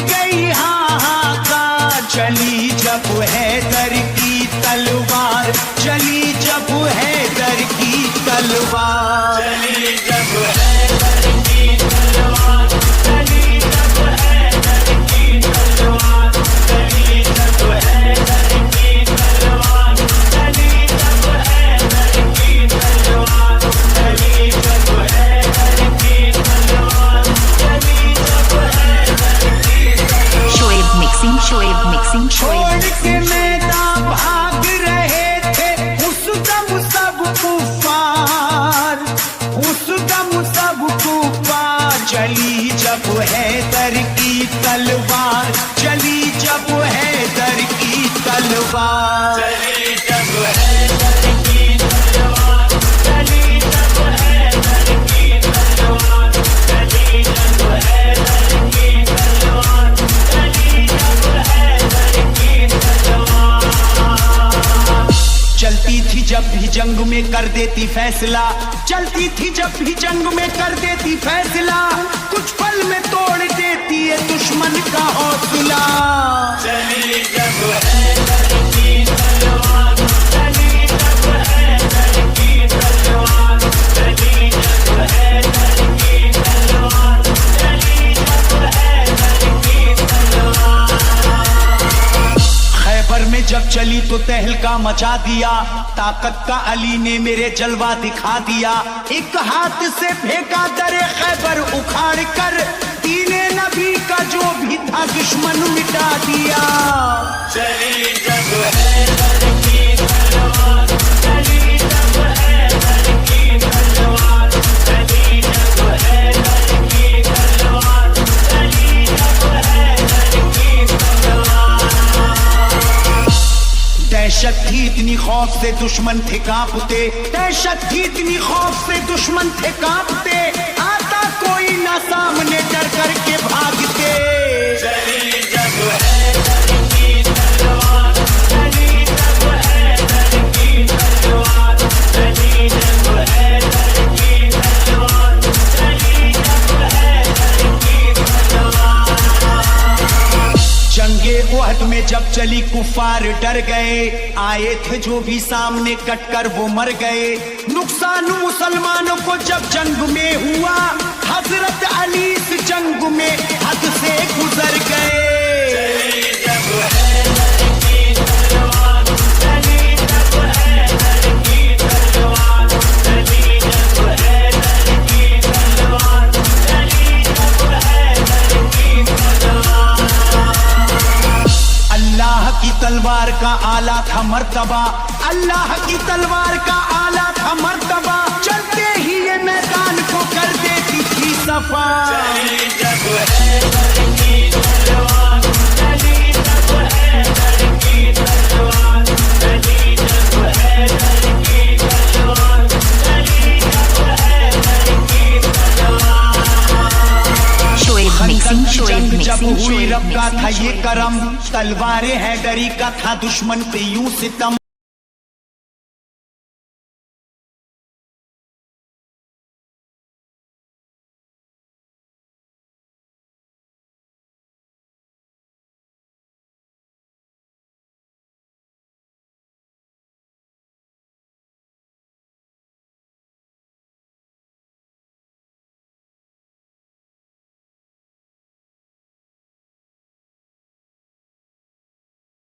गई हाहाकार, चली जब हैदर की तलवार, चली जब हैदर की तलवार, चली जब हैदर की तलवार, चली जब हैदर की तलवार, चली जब हैदर की तलवार, चली जब हैदर की तलवार, चली जब हैदर की तलवार, चली जब हैदर की तलवार। शोएब मिक्सिंग छोड़ के मैदान भाग रहे थे उस दम सब कुफार, उस दम सब कुफार, चली जब हैदर की तलवार, चली जब हैदर की तलवार, चली जब हैदर की तलवार, चली जब हैदर की तलवार, चली जब हैदर की तलवार, चली जब हैदर की तलवार। चलती थी जब भी जंग में कर देती फैसला, चलती थी जब भी जंग में कर देती फैसला, कुछ पल में तोड़ देती है दुश्मन का हौसला, चली जब हैदर की तलवार, चली जब हैदर की तलवार, चली जब हैदर की तलवार, चली जब हैदर की तलवार। खैबर में जब चली तो तहलका मचा दिया, ताकत का अली ने मेरे जलवा दिखा दिया, एक हाथ से फेंका दरे खैबर उखाड़ कर, दीने नबी का जो भी था दुश्मन मिटा दिया, चली जब हैदर की तलवार, चली जब हैदर की तलवार, चली जब हैदर की तलवार, चली जब हैदर की तलवार। दहशत थी इतनी खौफ से दुश्मन थे कांपते, दहशत थी इतनी खौफ से दुश्मन थे कांपते, आता कोई ना सामने डर करके भागते, चली जब हैदर की तलवार, चली जब हैदर की तलवार, चली जब हैदर की तलवार, चली जब हैदर की तलवार। जंगे उहद में जब चली कुफार डर गए, आए थे जो भी सामने कटकर वो मर गए, नुकसान मुसलमानों को जब जंग में हुआ, हजरत अली इस जंग में हद से गुजर गए, चली जब हैदर की तलवार, चली जब हैदर की तलवार, चली जब हैदर की तलवार, चली जब हैदर की तलवार। अल्लाह की तलवार का आला था मर्तबा, अल्लाह की तलवार का आला था मर्तबा, चलते ही ये मैदान को कर देती थी सफा, चली जब हैदर की तलवार, चली जब हैदर की तलवार, चली जब हैदर की तलवार, चली जब हैदर की तलवार। शोएब जब हुई रब का था ये करम, तलवारें हैदरी का था दुश्मन पे यूं सितम।